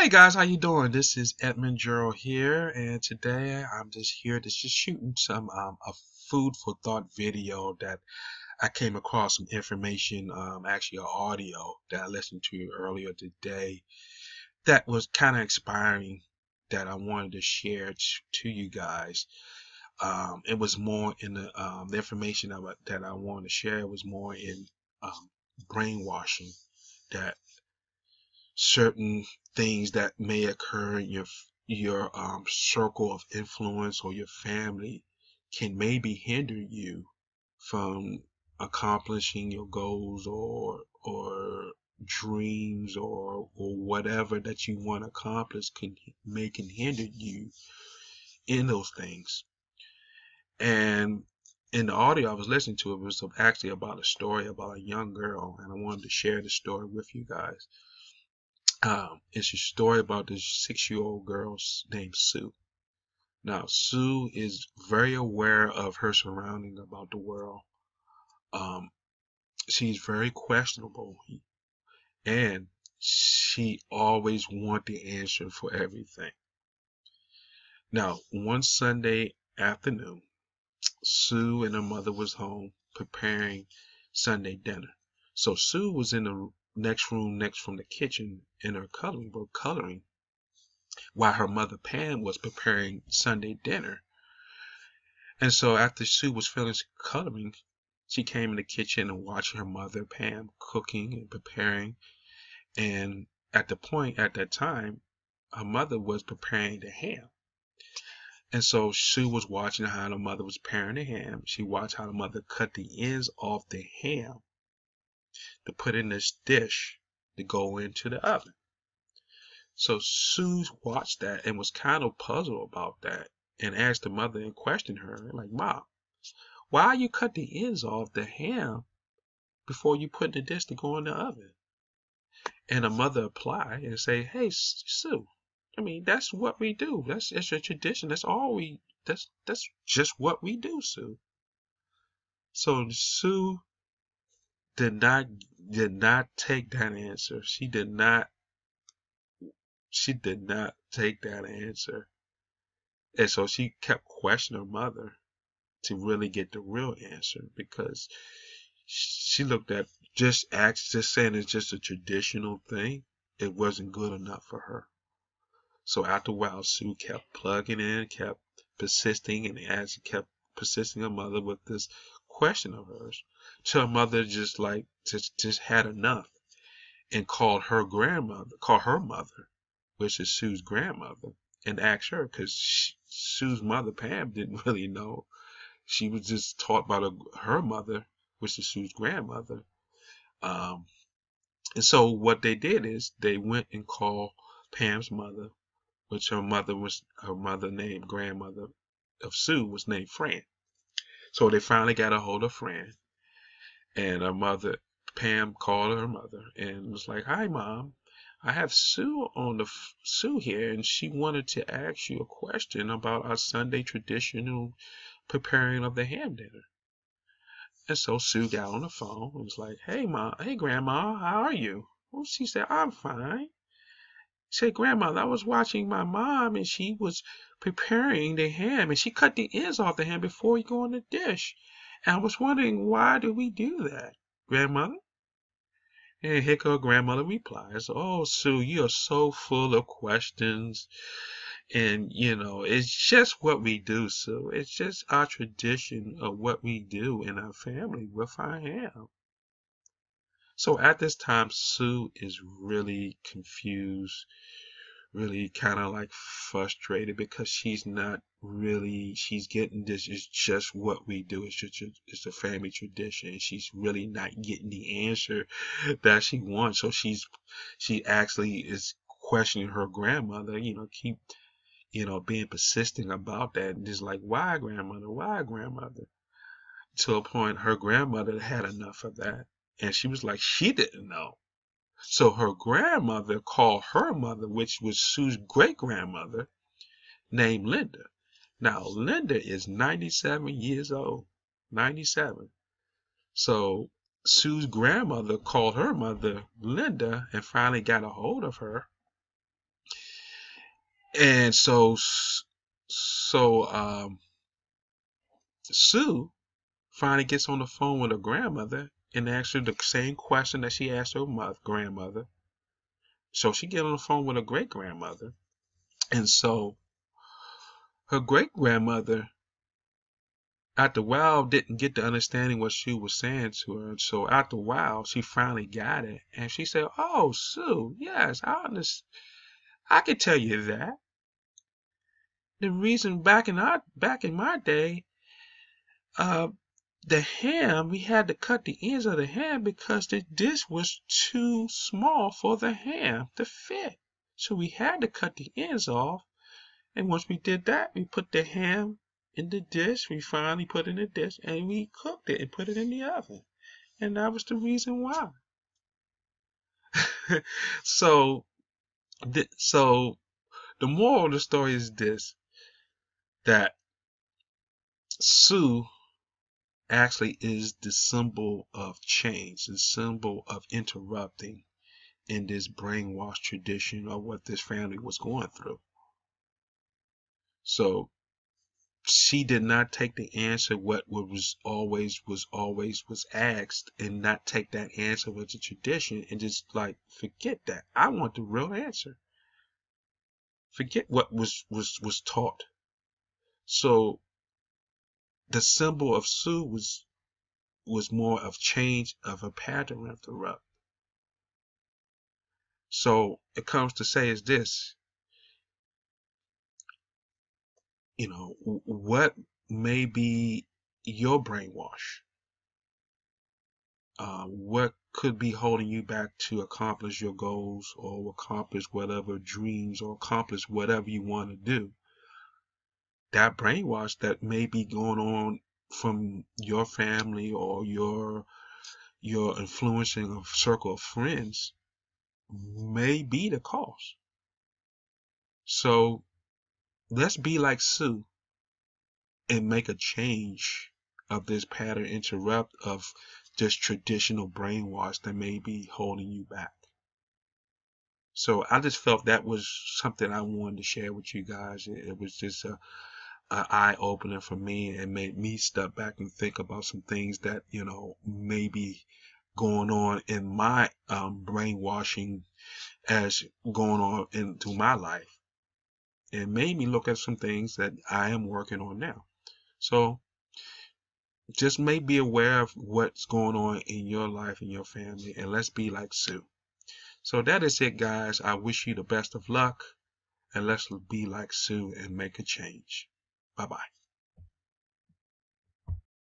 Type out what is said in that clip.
Hey guys, how you doing? This is Edmund Gerald here, and today I'm just here to just shooting some a food for thought video that I came across some information, actually an audio that I listened to earlier today that was kind of inspiring that I wanted to share to you guys. It was more in the information that I wanted to share was more in um, brainwashing that certain things that may occur in your circle of influence or your family can maybe hinder you from accomplishing your goals or dreams or whatever that you want to accomplish can hinder you in those things. And in the audio I was listening to, it was actually about a story about a young girl, and I wanted to share the story with you guys. It's a story about this 6-year-old girl named Sue. Now, Sue is very aware of her surrounding about the world. Um, she's very questionable, and she always want the answer for everything. Now, one Sunday afternoon, Sue and her mother was home preparing Sunday dinner. So Sue was in the next room next from the kitchen in her coloring book coloring while her mother Pam was preparing Sunday dinner. And so after Sue was finished coloring, she came in the kitchen and watched her mother Pam cooking and preparing. And at that time, her mother was preparing the ham. And so Sue was watching how the mother was preparing the ham. She watched how the mother cut the ends off the ham to put in this dish to go into the oven. So Sue watched that and was kind of puzzled about that and asked the mother and questioned her, like, Mom, why you cut the ends off the ham before you put the dish to go in the oven? And the mother replied and say, Hey, Sue, I mean, that's what we do. It's a tradition. That's just what we do, Sue. So Sue did not did not take that answer. She did not take that answer. And so she kept questioning her mother to really get the real answer, because she looked at just saying it's just a traditional thing. It wasn't good enough for her. So after a while, Sue kept plugging in, kept persisting, and as she kept persisting her mother with this question of hers, till her mother just had enough and called her mother, which is Sue's grandmother, and asked her, because Sue's mother Pam didn't really know. She was just taught by her mother, which is Sue's grandmother. Um, and so what they did is they went and called Pam's mother, which her mother named grandmother of Sue was named Fran. So they finally got a hold of Fran, and her mother Pam called her mother and was like, "Hi, Mom. I have Sue here, and she wanted to ask you a question about our Sunday traditional preparing of the ham dinner." And so Sue got on the phone and was like, "Hey, Mom, hey, Grandma, how are you?" Well, she said, "I'm fine." She said, "Grandmother, I was watching my mom, and she was preparing the ham, and she cut the ends off the ham before you go in the dish. And I was wondering, why do we do that, Grandmother?" And here her grandmother replies, "Oh, Sue, you are so full of questions. And, it's just what we do, Sue. It's just our tradition of what we do in our family with our ham." So at this time, Sue is really confused, really kind of like frustrated, because she's getting this is just what we do. It's a family tradition. She's really not getting the answer that she wants. So she actually is questioning her grandmother, keep, being persistent about that, and just like, why, grandmother? Why, grandmother? To a point, her grandmother had enough of that. And she was like, she didn't know. So her grandmother called her mother, which was Sue's great grandmother, named Linda. Now, Linda is 97 years old. 97. So Sue's grandmother called her mother Linda and finally got a hold of her And so Sue finally gets on the phone with her grandmother and asks her the same question that she asked her grandmother. So she get on the phone with her great grandmother, and so her great grandmother, after a while, didn't get the understanding what Sue was saying to her. So after a while, she finally got it, and she said, "Oh, Sue, yes, I can tell you that. The reason back in my day, uh, the ham, we had to cut the ends of the ham because the dish was too small for the ham to fit. So we had to cut the ends off. And once we did that, we put the ham in the dish. We finally put it in the dish and we cooked it and put it in the oven. And that was the reason why." so, so the moral of the story is this: that Sue actually is the symbol of change, the symbol of interrupting in this brainwashed tradition of what this family was going through. So she did not take the answer what was always asked, and not take that answer with the tradition and just like forget that. I want the real answer. Forget what was taught. So the symbol of Sue was more of change of a pattern interrupt. So it comes to say is this, what may be your brainwash? What could be holding you back to accomplish your goals or accomplish whatever dreams or accomplish whatever you want to do? That brainwash that may be going on from your family or your influencing a circle of friends may be the cause. So let's be like Sue and make a change of this pattern interrupt of this traditional brainwash that may be holding you back. So I just felt that was something I wanted to share with you guys. It was just a eye opener for me and made me step back and think about some things that may be going on in my brainwashing as going on into my life, and made me look at some things that I am working on now. So just may be aware of what's going on in your life and your family, and let's be like Sue. So that is it, guys. I wish you the best of luck, and let's be like Sue and make a change. Bye bye.